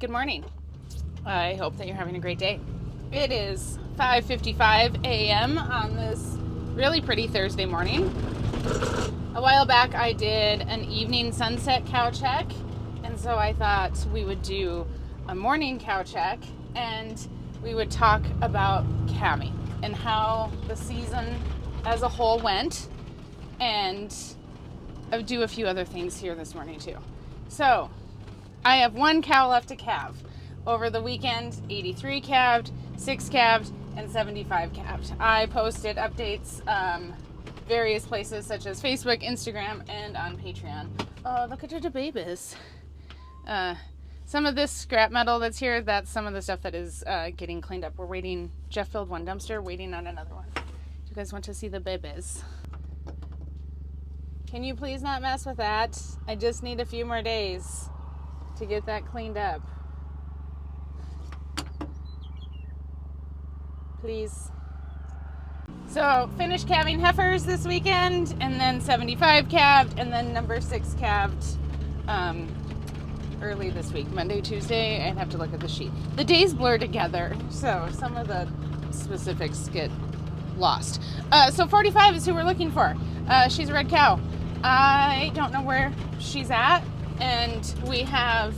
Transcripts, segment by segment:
Good morning. I hope that you're having a great day. It is 5:55 a.m. on this really pretty Thursday morning. A while back I did an evening sunset cow check, and so I thought we would do a morning cow check and we would talk about calving and how the season as a whole went, and I would do a few other things here this morning too. So I have one cow left to calve. Over the weekend, 83 calved, 6 calved, and 75 calved. I posted updates various places such as Facebook, Instagram, and on Patreon. Oh, look at the babies. Some of this scrap metal that's here, that's some of the stuff that is getting cleaned up. We're waiting, Jeff filled one dumpster, waiting on another one. Do you guys want to see the babies? Can you please not mess with that? I just need a few more days to get that cleaned up. Please. So finished calving heifers this weekend, and then 75 calved, and then number 6 calved early this week, Monday, Tuesday. I'd have to look at the sheet. The days blur together, so some of the specifics get lost. So 45 is who we're looking for. She's a red cow. I don't know where she's at, and we have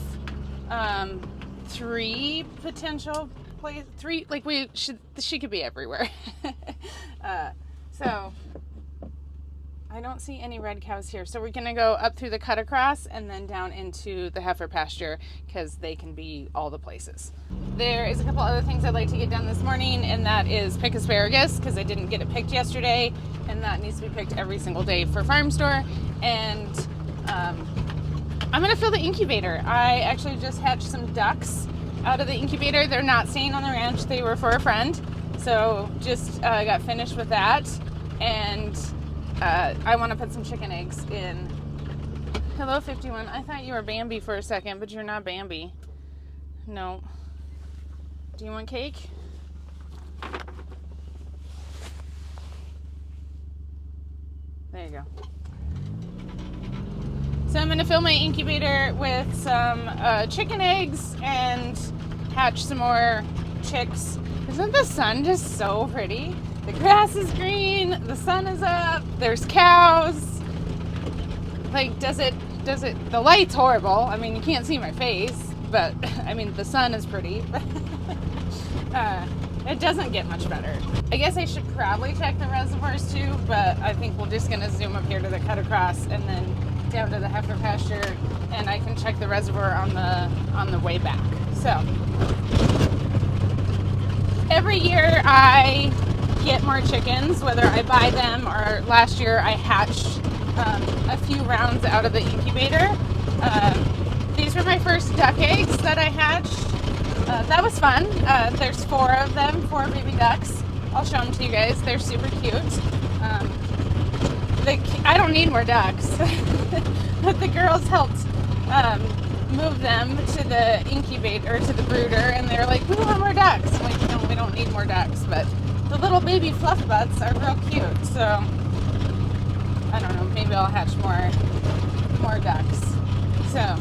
3 potential places. 3, like she could be everywhere. So I don't see any red cows here. So we're gonna go up through the cut across and then down into the heifer pasture because they can be all the places. There is a couple other things I'd like to get done this morning, and that is pick asparagus because I didn't get it picked yesterday, and that needs to be picked every single day for farm store. And I'm gonna fill the incubator. I actually just hatched some ducks out of the incubator. They're not staying on the ranch. They were for a friend. So just got finished with that. And I want to put some chicken eggs in. Hello, 51. I thought you were Bambi for a second, but you're not Bambi. No. Do you want cake? There you go. So I'm going to fill my incubator with some chicken eggs and hatch some more chicks. Isn't the sun just so pretty? The grass is green, the sun is up, there's cows. Like, the light's horrible. I mean, you can't see my face, but I mean, the sun is pretty. It doesn't get much better. I guess I should probably check the reservoirs too, but I think we're just gonna zoom up here to the cut across and then down to the heifer pasture, and I can check the reservoir on the way back. So every year I get more chickens, whether I buy them or last year I hatched a few rounds out of the incubator. These were my first duck eggs that I hatched. That was fun. There's 4 of them, 4 baby ducks. I'll show them to you guys. They're super cute. I don't need more ducks, but the girls helped move them to the incubator, or to the brooder, and they're like, we want more ducks. I'm like, no, we don't need more ducks, but the little baby fluff butts are real cute, so I don't know, maybe I'll hatch more ducks. So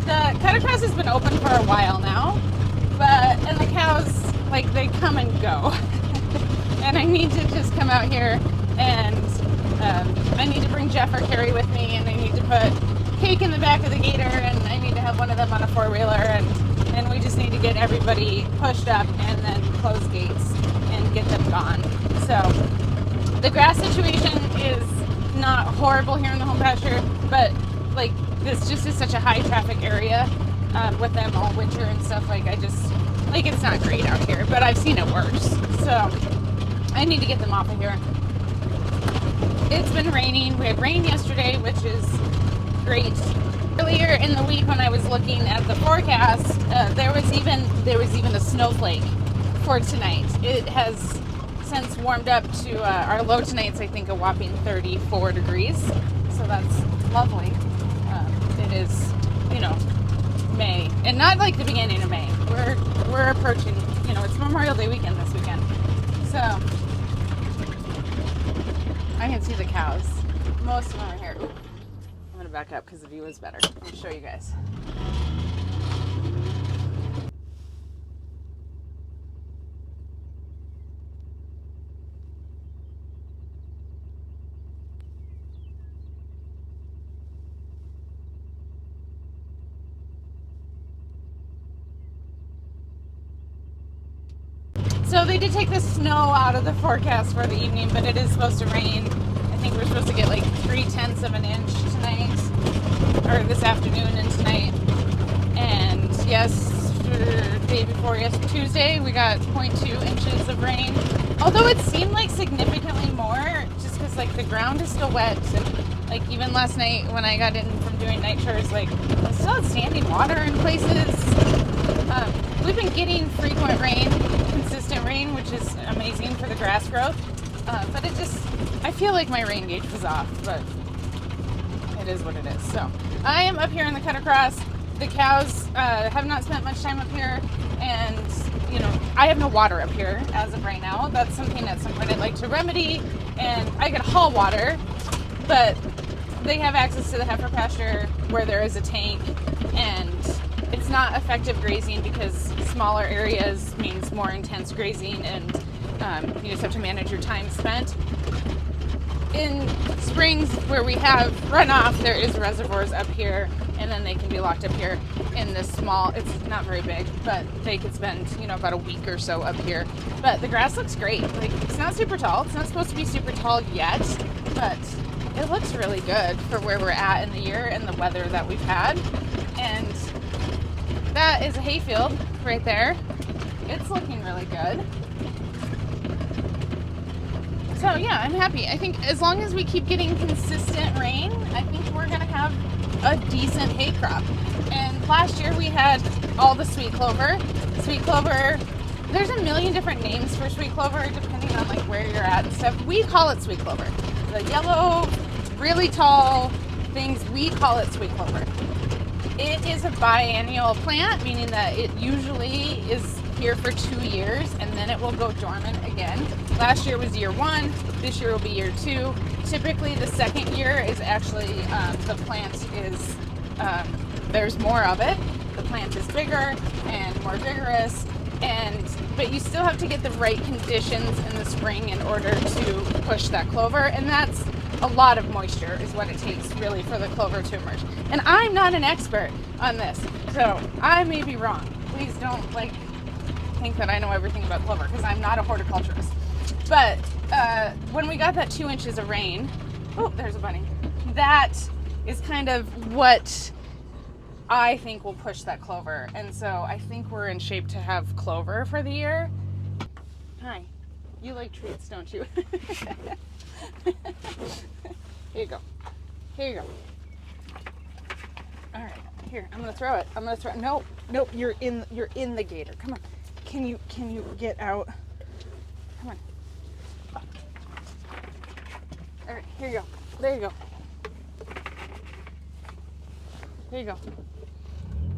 the cut across has been open for a while now, and the cows, like, they come and go. And I need to just come out here, and I need to bring Jeff or Carrie with me, and I need to put cake in the back of the gator, and I need to have one of them on a 4-wheeler, and we just need to get everybody pushed up and then close gates and get them gone. So the grass situation is not horrible here in the home pasture, but like, this just is such a high traffic area with them all winter and stuff. Like, it's not great out here, but I've seen it worse. So I need to get them off of here. It's been raining. We had rain yesterday, which is great. Earlier in the week when I was looking at the forecast, there was even a snowflake for tonight. It has since warmed up to our low tonight's, I think, a whopping 34 degrees. So that's lovely. It is, May, and not like the beginning of May. We're approaching, it's Memorial Day weekend this weekend. So I can see the cows. Most of them are here. Ooh, I'm gonna back up because the view is better. I'll show you guys. So they did take the snow out of the forecast for the evening, but it is supposed to rain. I think we're supposed to get like 3/10 of an inch tonight, or this afternoon and tonight. And day before Tuesday, we got 0.2 inches of rain. Although it seemed like significantly more, just because like the ground is still wet. And like even last night when I got in from doing night chores, like I still had standing water in places. We've been getting frequent rain, consistent rain, which is amazing for the grass growth. But I feel like my rain gauge was off, but it is what it is. So I am up here in the cut across. The cows have not spent much time up here, and I have no water up here as of right now. That's something at some point I'd like to remedy, and I could haul water, but they have access to the heifer pasture where there is a tank, and it's not effective grazing because smaller areas means more intense grazing, and you just have to manage your time spent. In springs where we have runoff, there is reservoirs up here, and then they can be locked up here in this small, it's not very big, but they could spend, about a week or so up here. But the grass looks great. Like, it's not super tall. It's not supposed to be super tall yet, but it looks really good for where we're at in the year and the weather that we've had. And that is a hayfield right there. It's looking really good. So yeah, I'm happy. I think as long as we keep getting consistent rain, I think we're going to have a decent hay crop. And last year we had all the sweet clover. Sweet clover, there's a million different names for sweet clover depending on like where you're at and stuff. We call it sweet clover. The yellow, really tall things, we call it sweet clover. It is a biennial plant, meaning that it usually is here for 2 years and then it will go dormant again. Last year was year 1, this year will be year 2. Typically the second year is actually, the plant is, there's more of it. The plant is bigger and more vigorous, but you still have to get the right conditions in the spring in order to push that clover, and that's a lot of moisture is what it takes really for the clover to emerge. And I'm not an expert on this, so I may be wrong. Please don't think that I know everything about clover, because I'm not a horticulturist. But when we got that 2 inches of rain, oh, there's a bunny. That is kind of what I think will push that clover. And so I think we're in shape to have clover for the year. Hi, you like treats, don't you? Here you go. Here you go. All right, here, I'm gonna throw it. Nope, you're in the gator. Come on. Can you get out? Come on. All right, here you go. There you go. There you go.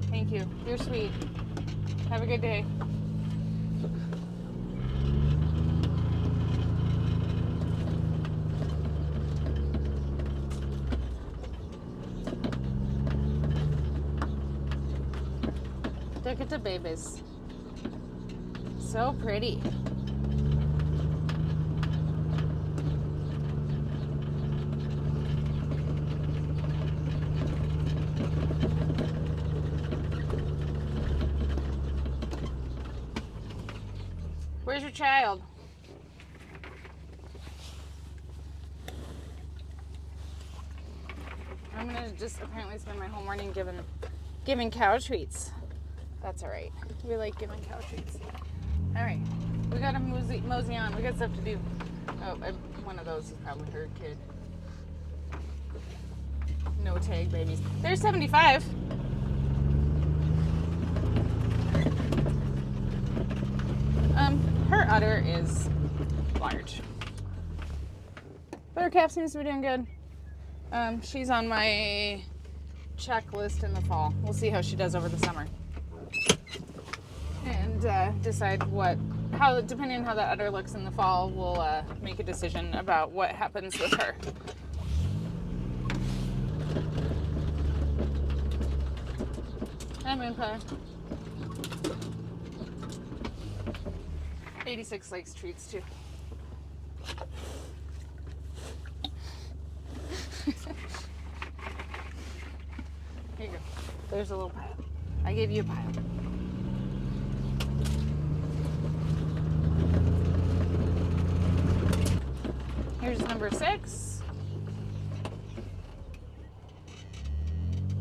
Thank you. You're sweet. Have a good day. Look at the babies. So pretty. Where's your child? I'm gonna just apparently spend my whole morning giving cow treats. That's all right. We like giving cow treats. All right, we gotta mosey on. We got stuff to do. Oh, one of those is probably her kid. No tag babies. They're 75. Her udder is large, but her calf seems to be doing good. She's on my checklist in the fall. We'll see how she does over the summer, and decide how depending on how that udder looks in the fall, we'll make a decision about what happens with her. I'm in pie. 86 likes treats too. Here you go. There's a little pile. I gave you a pile. Here's number 6.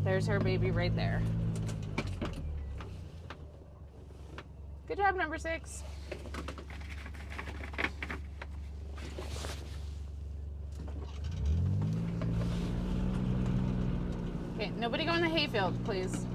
There's her baby right there. Good job, number 6. Okay, nobody go in the hayfield, please.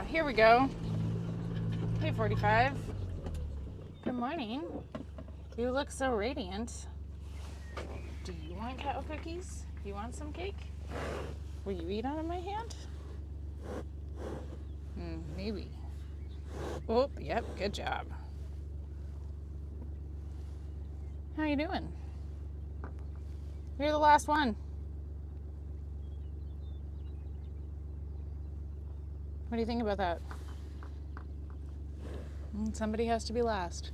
Here we go. Hey, 45. Good morning. You look so radiant. Do you want cow cookies? You want some cake? Will you eat out of my hand? Maybe. Oh, yep, good job. How you doing? You're the last one. What do you think about that? Somebody has to be last.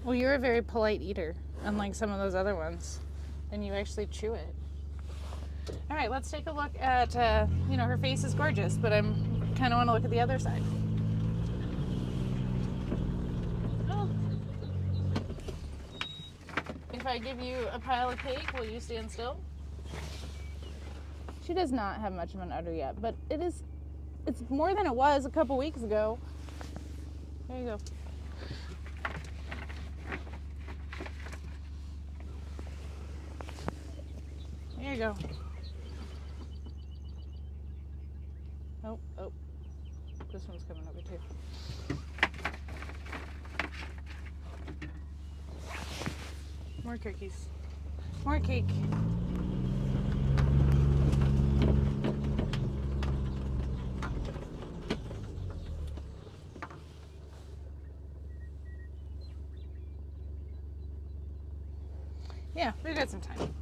Well, you're a very polite eater, unlike some of those other ones, and you actually chew it. All right, let's take a look at, her face is gorgeous, but I'm kind of want to look at the other side. Oh. If I give you a pile of cake, will you stand still? She does not have much of an udder yet, but it's more than it was a couple weeks ago. There you go. There you go. Oh, this one's coming over too. More cookies. More cake. Yeah, we've got some time.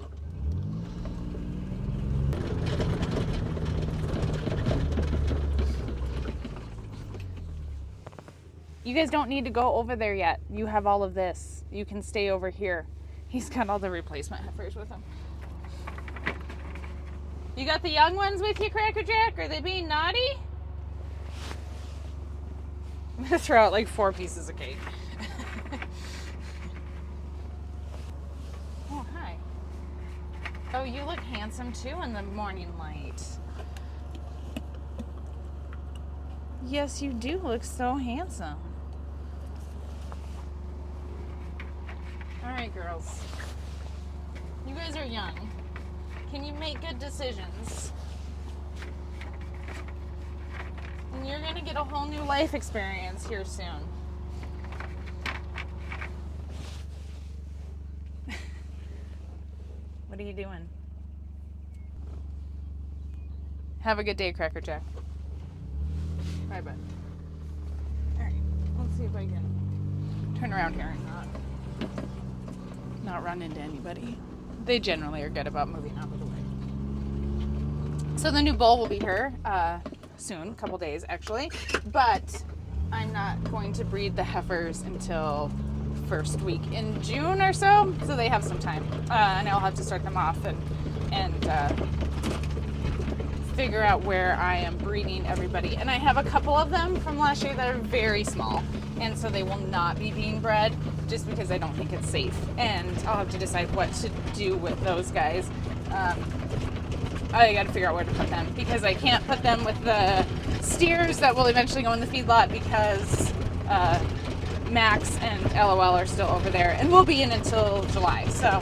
You guys don't need to go over there yet. You have all of this. You can stay over here. He's got all the replacement heifers with him. You got the young ones with you, Cracker Jack? Are they being naughty? I'm gonna throw out like 4 pieces of cake. Oh, hi. Oh, you look handsome too in the morning light. Yes, you do look so handsome. All right, girls. You guys are young. Can you make good decisions? And you're gonna get a whole new life experience here soon. What are you doing? Have a good day, Cracker Jack. Bye, bud. Alright, let's see if I can turn around here and not run into anybody. They generally are good about moving out of the way. So the new bull will be here soon, a couple days actually, but I'm not going to breed the heifers until first week in June or so they have some time, and I'll have to start them off and figure out where I am breeding everybody. And I have a couple of them from last year that are very small, and so they will not be being bred just because I don't think it's safe, and I'll have to decide what to do with those guys. I got to figure out where to put them, because I can't put them with the steers that will eventually go in the feedlot, because Max and LOL are still over there and will be in until July. So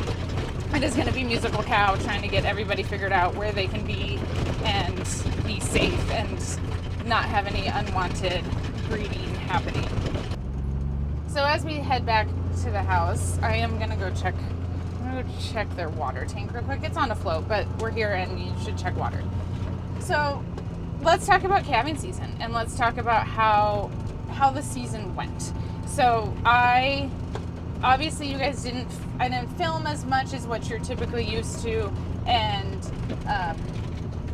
it is going to be musical cow, trying to get everybody figured out where they can be and be safe and not have any unwanted breeding happening. So as we head back to the house, I am going to go check their water tank real quick. It's on a float, but we're here and you should check water. So let's talk about calving season, and let's talk about how the season went. So obviously you guys I didn't film as much as what you're typically used to, and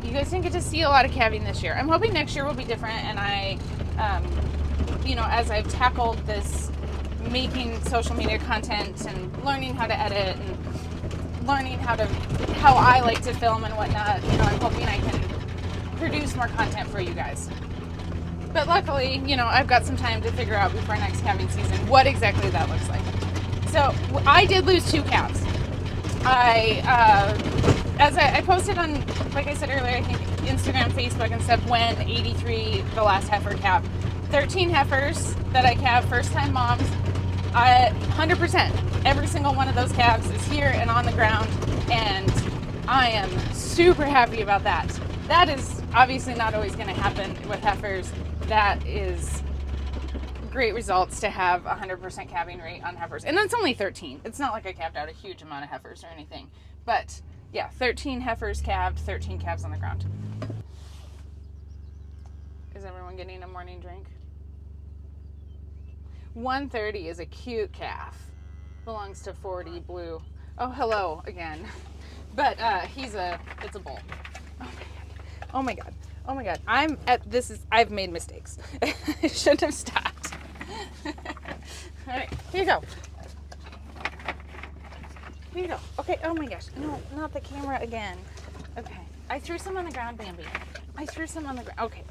you guys didn't get to see a lot of calving this year. I'm hoping next year will be different, and as I've tackled this making social media content and learning how to edit and learning how I like to film and whatnot, I'm hoping I can produce more content for you guys. But luckily, I've got some time to figure out before next calving season what exactly that looks like. So I did lose 2 calves. I posted on, like I said earlier, I think Instagram, Facebook, and stuff, when 83, the last heifer calved. 13 heifers that I calved, first time moms. 100%. Every single one of those calves is here and on the ground, and I am super happy about that. That is obviously not always going to happen with heifers. That is great results to have 100% calving rate on heifers. And it's only 13. It's not like I calved out a huge amount of heifers or anything. But yeah, 13 heifers calved, 13 calves on the ground. Is everyone getting a morning drink? 130 is a cute calf. Belongs to 40 Blue. Oh, hello again. But it's a bull. Oh my god. Oh my god. I've made mistakes. I shouldn't have stopped. Alright, here you go. Here you go. Okay, oh my gosh. No, not the camera again. Okay. I threw some on the ground, Bambi. I threw some on the ground. Okay.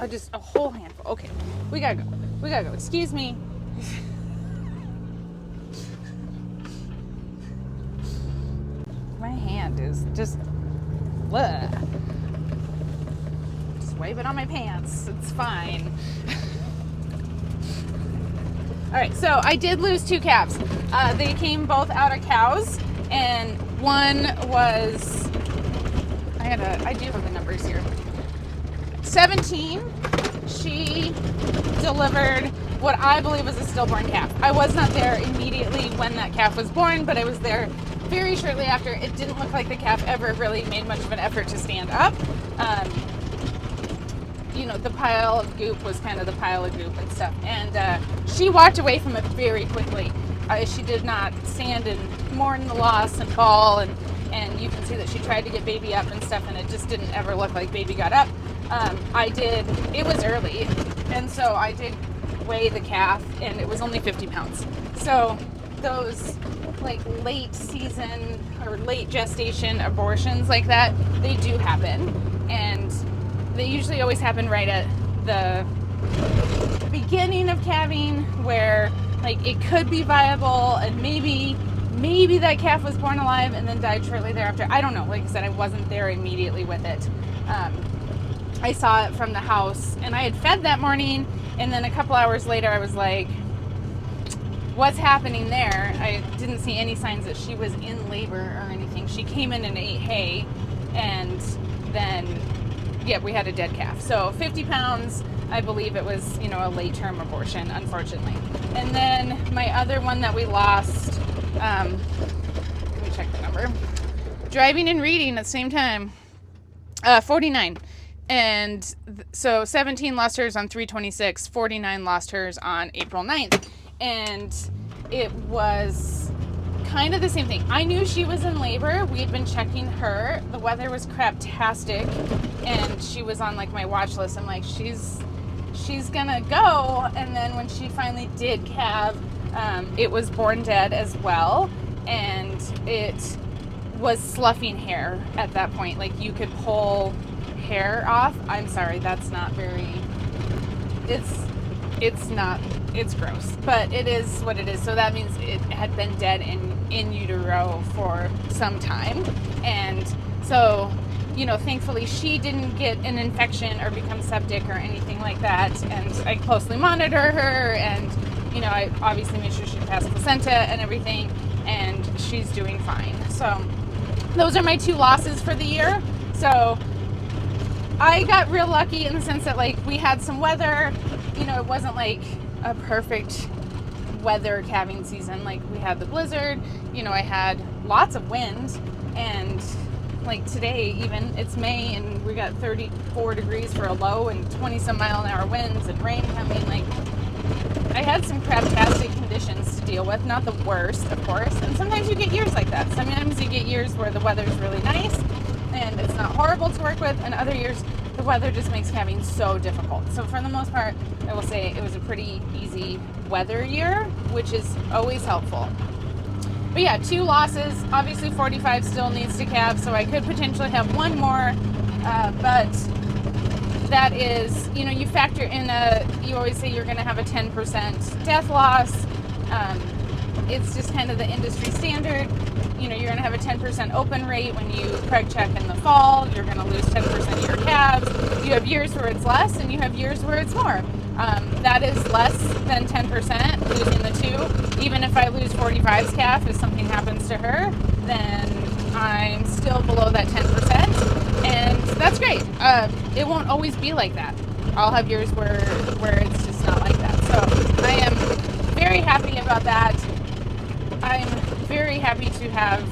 Just a whole handful. Okay. We gotta go. Excuse me. My hand is just wave it on my pants. It's fine. All right, so I did lose 2 calves. They came both out of cows, and one was, I do have the numbers here. 17, she delivered what I believe was a stillborn calf. I was not there immediately when that calf was born, but I was there very shortly after. It didn't look like the calf ever really made much of an effort to stand up. The pile of goop was kind of the pile of goop and stuff. And she walked away from it very quickly. She did not stand and mourn the loss and bawl. And you can see that she tried to get baby up and stuff, and it just didn't ever look like baby got up. It was early, and so I did weigh the calf, and it was only 50 pounds. So those late season or late gestation abortions like that, they do happen, and they usually always happen right at the beginning of calving, where it could be viable and maybe maybe that calf was born alive and then died shortly thereafter. I don't know. Like I said, I wasn't there immediately with it. I saw it from the house, and I had fed that morning, and then a couple hours later I was like, what's happening there? I didn't see any signs that she was in labor or anything. She came in and ate hay, and then, yeah, we had a dead calf. So 50 pounds, I believe it was, a late term abortion, unfortunately. And then my other one that we lost, let me check the number. Driving and reading at the same time, 49. And so 17 lost hers on 3/26, 49 lost hers on April 9th. And it was kind of the same thing. I knew she was in labor. We had been checking her. The weather was craptastic, and she was on like my watch list. I'm like, she's gonna go. And then when she finally did calve, it was born dead as well, and it was sloughing hair at that point. Like, you could pull hair off. I'm sorry, that's not very, it's gross, but it is what it is. So that means it had been dead in utero for some time. And so, thankfully she didn't get an infection or become septic or anything like that. And I closely monitor her, and, I obviously made sure she passed placenta and everything, and she's doing fine. So those are my 2 losses for the year. So I got real lucky in the sense that, like, we had some weather. It wasn't like a perfect weather calving season. Like, we had the blizzard, I had lots of wind, and like today even, it's May and we got 34 degrees for a low and 20 some mile an hour winds and rain coming. Like, I had some craptastic conditions to deal with, not the worst, of course. And sometimes you get years like that. Sometimes you get years where the weather's really nice and it's not horrible to work with, and other years the weather just makes calving so difficult. So for the most part, I will say it was a pretty easy weather year, which is always helpful. But yeah, 2 losses. Obviously 45 still needs to calve, so I could potentially have one more, but that is, you factor in you always say you're going to have a 10% death loss. It's just kind of the industry standard. You're going to have a 10% open rate when you preg check in the fall. You're going to lose 10% of your calves. You have years where it's less, and you have years where it's more. That is less than 10%, losing the 2. Even if I lose 45's calf, if something happens to her, then I'm still below that 10%, and that's great. It won't always be like that. I'll have years where it's just not like that. So I am very happy about that. I'm very happy to have,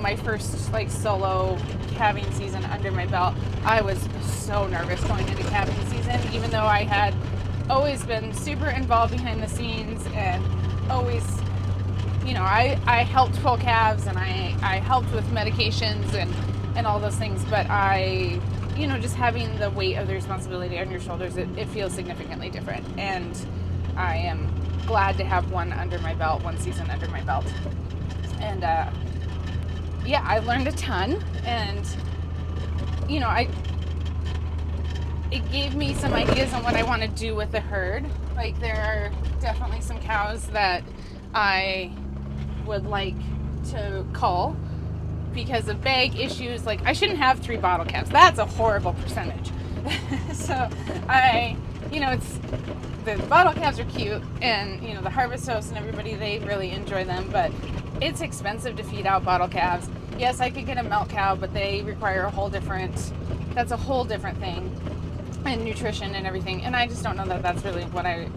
my first like solo calving season under my belt. I was so nervous going into calving season, even though I had always been super involved behind the scenes and always, I helped pull calves, and I helped with medications and all those things, but I, just having the weight of the responsibility on your shoulders, it feels significantly different. And I am glad to have one season under my belt. And yeah, I learned a ton, and it gave me some ideas on what I want to do with the herd. Like, there are definitely some cows that I would like to cull because of bag issues. Like, I shouldn't have 3 bottle calves. That's a horrible percentage. So it's, the bottle calves are cute, and the harvest hosts and everybody, they really enjoy them, but it's expensive to feed out bottle calves. Yes, I could get a milk cow, but they require that's a whole different thing, and nutrition and everything. And I just don't know that that's really what I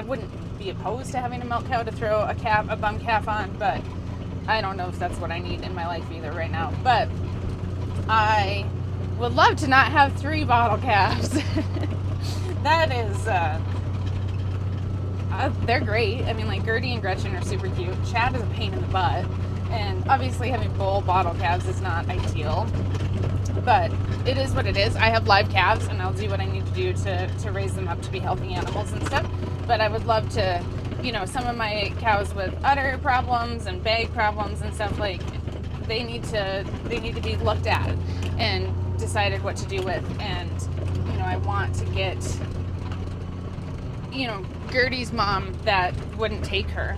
wouldn't be opposed to having a milk cow to throw a bum calf on, but I don't know if that's what I need in my life either right now. But I would love to not have 3 bottle calves. That is, they're great. I mean, like, Gertie and Gretchen are super cute. Chad is a pain in the butt. And obviously having bull bottle calves is not ideal. But it is what it is. I have live calves, and I'll do what I need to do to raise them up to be healthy animals and stuff. But I would love to, some of my cows with udder problems and bag problems and stuff, like, they need to be looked at and decided what to do with. And I want to get, Gertie's mom that wouldn't take her.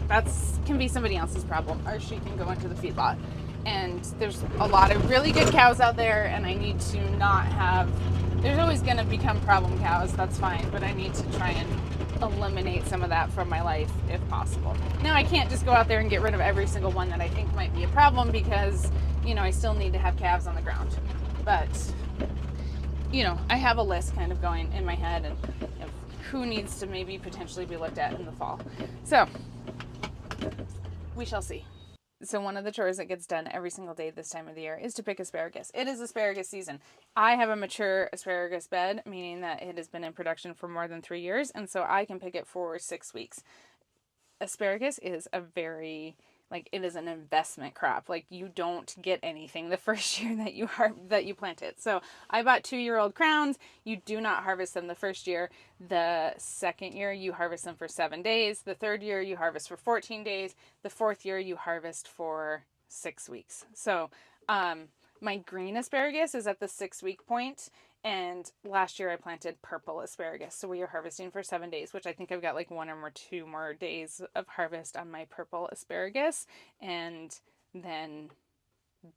That's can be somebody else's problem, or she can go into the feedlot. And there's a lot of really good cows out there, and I need to not have. There's always going to become problem cows. That's fine, but I need to try and eliminate some of that from my life if possible. Now, I can't just go out there and get rid of every single one that I think might be a problem, because I still need to have calves on the ground. But I have a list kind of going in my head and of who needs to maybe potentially be looked at in the fall. So we shall see. So one of the chores that gets done every single day this time of the year is to pick asparagus. It is asparagus season. I have a mature asparagus bed, meaning that it has been in production for more than 3 years, and so I can pick it for 6 weeks. Asparagus is it is an investment crop. You don't get anything the first year that you plant it. So I bought 2-year-old crowns. You do not harvest them the first year. The second year you harvest them for 7 days. The third year you harvest for 14 days. The fourth year you harvest for 6 weeks. So my green asparagus is at the 6-week point. And last year I planted purple asparagus. So we are harvesting for 7 days, which I think I've got 1 or 2 more days of harvest on my purple asparagus, and then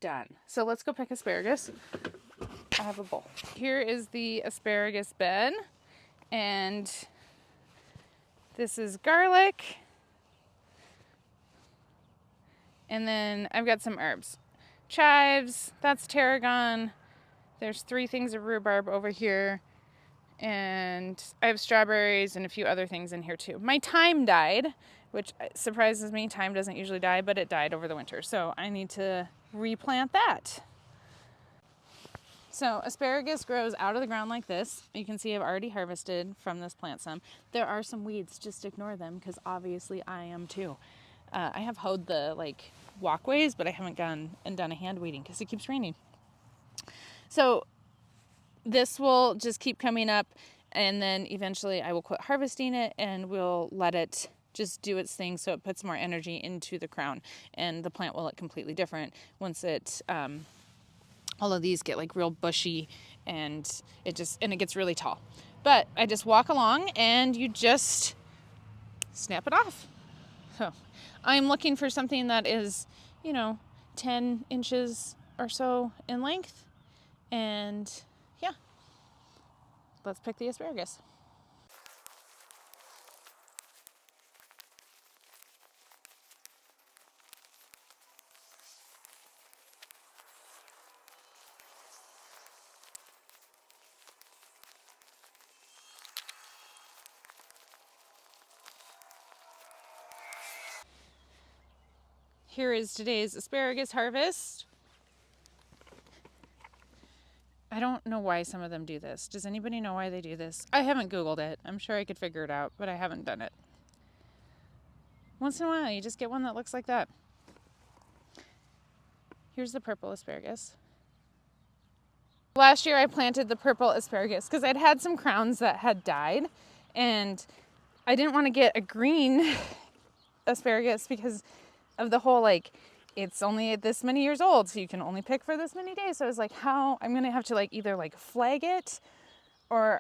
done. So let's go pick asparagus. I have a bowl. Here is the asparagus bed, and this is garlic. And then I've got some herbs. Chives, that's tarragon. There's 3 things of rhubarb over here, and I have strawberries and a few other things in here too. My thyme died, which surprises me. Thyme doesn't usually die, but it died over the winter, so I need to replant that. So asparagus grows out of the ground like this. You can see I've already harvested from this plant some. There are some weeds, just ignore them, because obviously I am too. I have hoed the walkways, but I haven't gone and done a hand weeding because it keeps raining. So this will just keep coming up, and then eventually I will quit harvesting it, and we'll let it just do its thing so it puts more energy into the crown, and the plant will look completely different once it all of these get real bushy, and it gets really tall. But I just walk along and you just snap it off. So I'm looking for something that is 10 inches or so in length. And yeah, let's pick the asparagus. Here is today's asparagus harvest. I don't know why some of them do this. Does anybody know why they do this? I haven't Googled it. I'm sure I could figure it out, but I haven't done it. Once in a while, you just get one that looks like that. Here's the purple asparagus. Last year I planted the purple asparagus because I'd had some crowns that had died, and I didn't want to get a green asparagus because of the whole it's only this many years old, so you can only pick for this many days. So I was like, how I'm gonna have to either flag it, or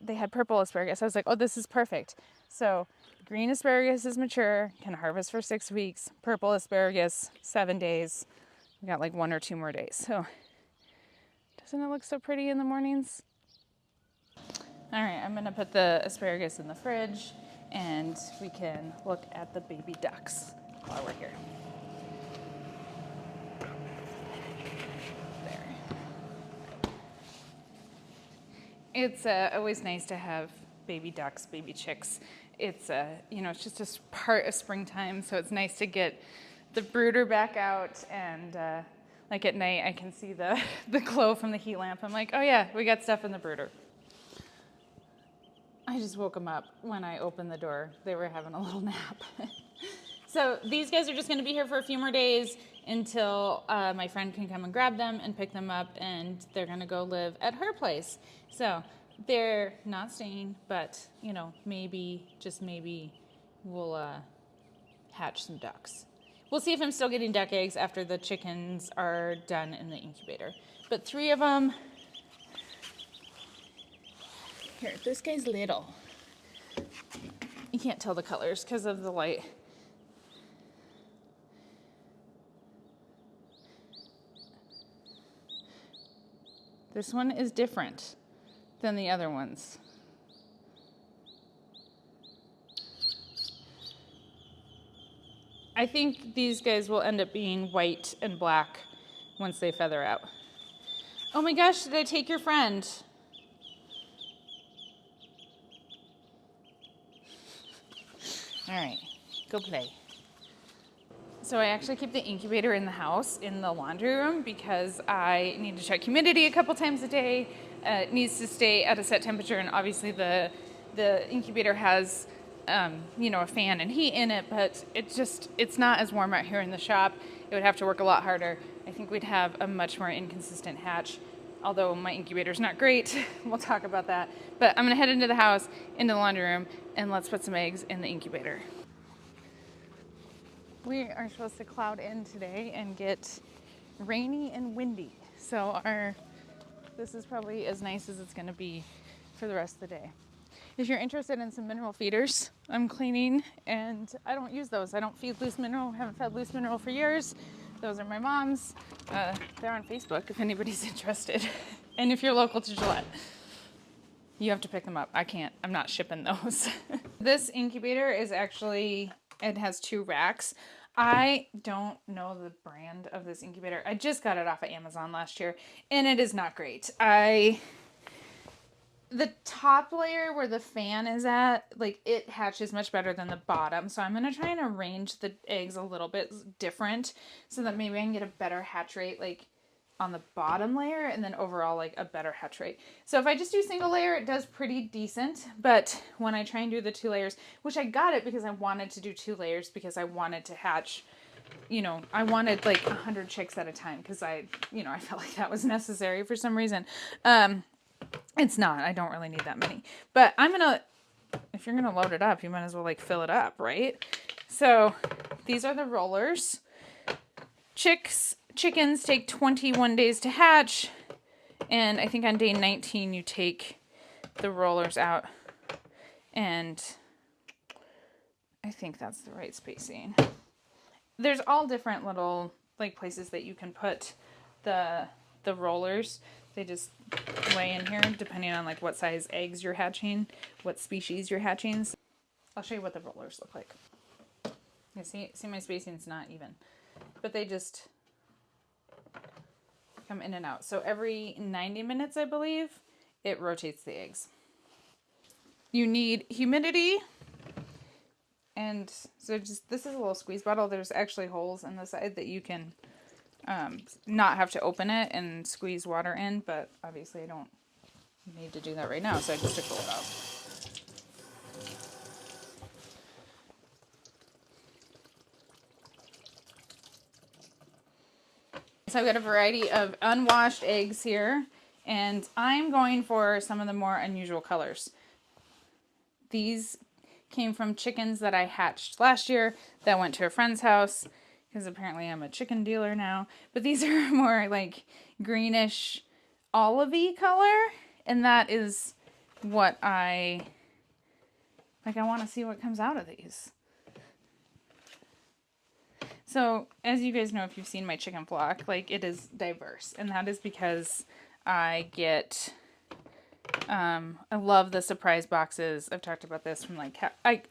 they had purple asparagus. I was like, oh, this is perfect. So green asparagus is mature, can harvest for 6 weeks. Purple asparagus, 7 days. We got 1 or 2 more days. So doesn't it look so pretty in the mornings? All right, I'm gonna put the asparagus in the fridge, and we can look at the baby ducks while we're here. It's always nice to have baby ducks, baby chicks. It's it's just a part of springtime, so it's nice to get the brooder back out, and at night I can see the glow from the heat lamp. I'm like, oh yeah, we got stuff in the brooder. I just woke them up when I opened the door. They were having a little nap. So these guys are just going to be here for a few more days until my friend can come and grab them and pick them up, and they're going to go live at her place. So they're not staying, but, maybe, just maybe, we'll hatch some ducks. We'll see if I'm still getting duck eggs after the chickens are done in the incubator. But 3 of them... Here, this guy's little. You can't tell the colors because of the light. This one is different than the other ones. I think these guys will end up being white and black once they feather out. Oh my gosh, did I take your friend? All right, go play. So I actually keep the incubator in the house, in the laundry room, because I need to check humidity a couple times a day. It needs to stay at a set temperature, and obviously the incubator has, a fan and heat in it, but it's not as warm out here in the shop. It would have to work a lot harder. I think we'd have a much more inconsistent hatch, although my incubator's not great. We'll talk about that. But I'm gonna head into the house, into the laundry room, and let's put some eggs in the incubator. We are supposed to cloud in today and get rainy and windy. So this is probably as nice as it's gonna be for the rest of the day. If you're interested in some mineral feeders, I'm cleaning and I don't use those. I don't feed loose mineral, haven't fed loose mineral for years. Those are my mom's. They're on Facebook if anybody's interested. And if you're local to Gillette, you have to pick them up. I can't, I'm not shipping those. This incubator is actually, it has 2 racks. I don't know the brand of this incubator. I just got it off of Amazon last year and it is not great. The top layer where the fan is at, like, it hatches much better than the bottom. So I'm going to try and arrange the eggs a little bit different so that maybe I can get a better hatch rate, like, on the bottom layer and then overall, like, a better hatch rate. So if I just do single layer, it does pretty decent. But when I try and do the 2 layers, which I got it because I wanted to do 2 layers because I wanted to hatch, I wanted like 100 chicks at a time because I felt like that was necessary for some reason. It's not. I don't really need that many. But if you're going to load it up, you might as well like fill it up, right? So these are the rollers. Chickens take 21 days to hatch. And I think on day 19 you take the rollers out. And I think that's the right spacing. There's all different little like places that you can put the rollers. They just lay in here depending on like what size eggs you're hatching, what species you're hatching. I'll show you what the rollers look like. You see my spacing's not even, but they just come in and out. So every 90 minutes, I believe, it rotates the eggs. You need humidity. And so this is a little squeeze bottle. There's actually holes in the side that you can not have to open it and squeeze water in, but obviously I don't need to do that right now, so I just took the lid out. So I've got a variety of unwashed eggs here, and I'm going for some of the more unusual colors. These came from chickens that I hatched last year that went to a friend's house, because apparently I'm a chicken dealer now. But these are more like greenish olivey color. And that is what I want to see what comes out of these. So as you guys know, if you've seen my chicken flock, like it is diverse. And that is because I get, I love the surprise boxes. I've talked about this from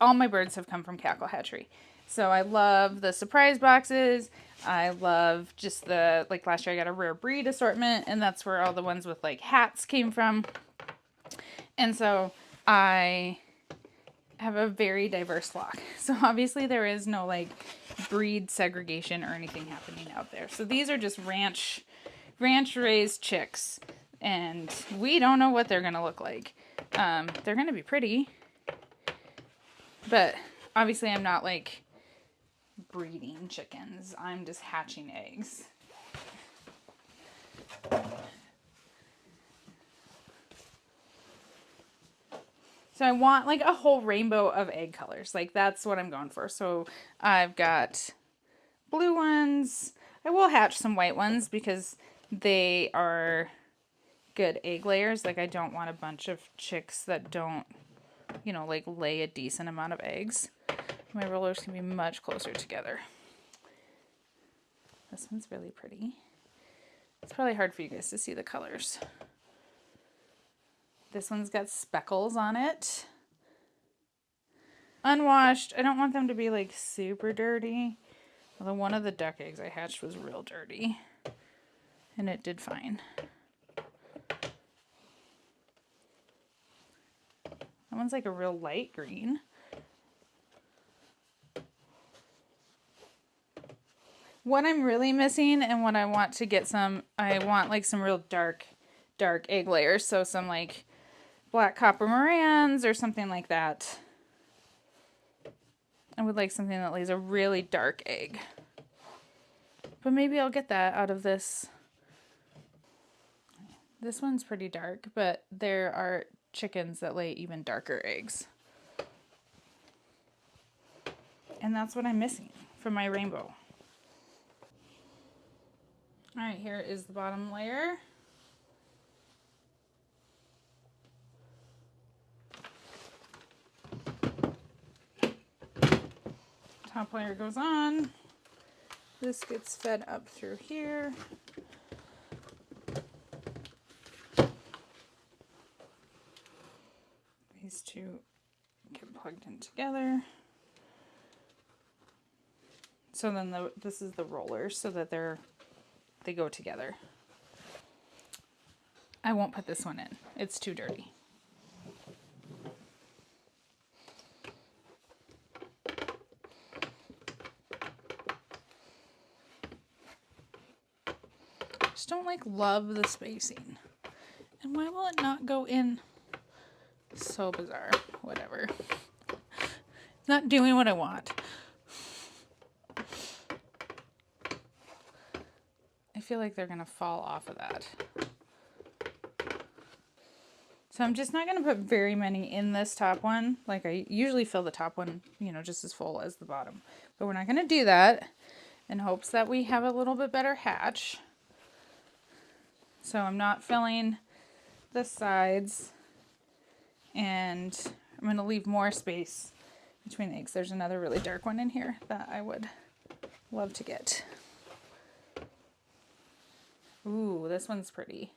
all my birds have come from Cackle Hatchery. So I love the surprise boxes. I love just last year I got a rare breed assortment, and that's where all the ones with like hats came from. And so I have a very diverse flock. So obviously there is no like breed segregation or anything happening out there. So these are just ranch raised chicks, and we don't know what they're going to look like. They're going to be pretty, but obviously I'm not like breeding chickens. I'm just hatching eggs. So I want like a whole rainbow of egg colors. Like that's what I'm going for. So I've got blue ones. I will hatch some white ones because they are good egg layers. Like I don't want a bunch of chicks that don't you know, like lay a decent amount of eggs. My rollers can be much closer together. This one's really pretty. It's probably hard for you guys to see the colors. This one's got speckles on it. Unwashed. I don't want them to be like super dirty. Although one of the duck eggs I hatched was real dirty. And it did fine. That one's like a real light green. What I'm really missing and what I want to get some, I want like some real dark egg layers. So some like black copper Morans or something like that. I would like something that lays a really dark egg. But maybe I'll get that out of this. This one's pretty dark, but there are chickens that lay even darker eggs. And that's what I'm missing from my rainbow. All right, here is the bottom layer. Top layer goes on. This gets fed up through here. These two get plugged in together. So then this is the rollers so that they go together. I won't put this one in. It's too dirty. Just don't like love the spacing. And why will it not go in? So bizarre. Whatever. It's not doing what I want. I feel like they're gonna fall off of that. So I'm just not gonna put very many in this top one. Like I usually fill the top one, you know, just as full as the bottom. But we're not gonna do that in hopes that we have a little bit better hatch. So I'm not filling the sides, and I'm going to leave more space between the eggs. There's another really dark one in here that I would love to get. Ooh, this one's pretty.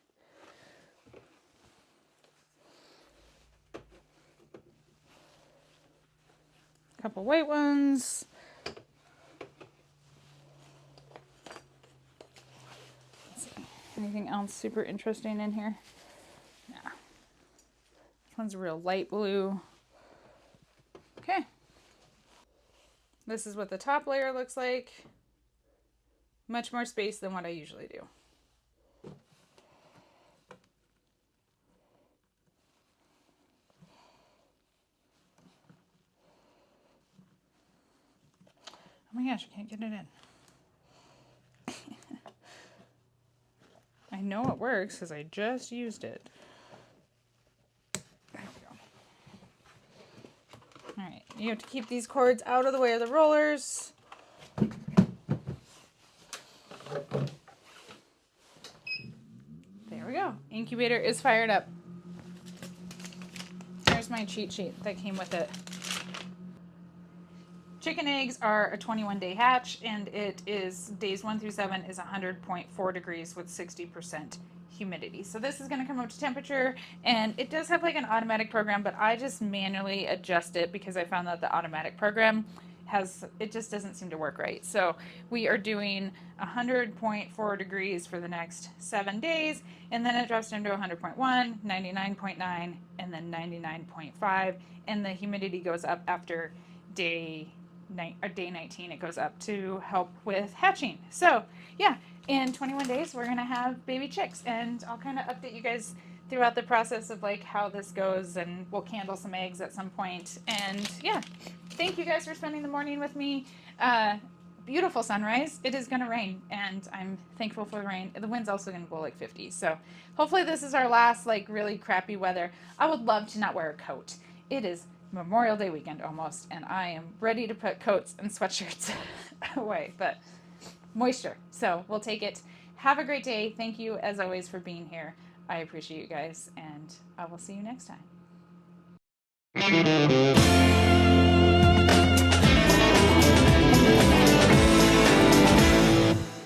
A couple white ones. Anything else super interesting in here? Yeah. This one's real light blue. Okay. This is what the top layer looks like. Much more space than what I usually do. Oh my gosh, I can't get it in. I know it works because I just used it. There we go. All right, you have to keep these cords out of the way of the rollers. There we go. Incubator is fired up. There's my cheat sheet that came with it. Chicken eggs are a 21-day hatch, and it is days 1 through 7 is 100.4 degrees with 60% humidity. So this is going to come up to temperature, and it does have like an automatic program, but I just manually adjust it because I found that the automatic program it just doesn't seem to work right. So we are doing 100.4 degrees for the next 7 days, and then it drops down to 100.1, 99.9, and then 99.5, and the humidity goes up after day 19. It goes up to help with hatching. So yeah, in 21 days we're gonna have baby chicks, and I'll kind of update you guys throughout the process of like how this goes, and we'll candle some eggs at some point. And yeah, thank you guys for spending the morning with me. Beautiful sunrise. It is gonna rain, and I'm thankful for the rain. The wind's also gonna blow like 50, so hopefully this is our last like really crappy weather. I would love to not wear a coat. It is Memorial Day weekend almost, and I am ready to put coats and sweatshirts away, but moisture, so we'll take it. Have a great day. Thank you as always for being here. I appreciate you guys, and I will see you next time. Bye.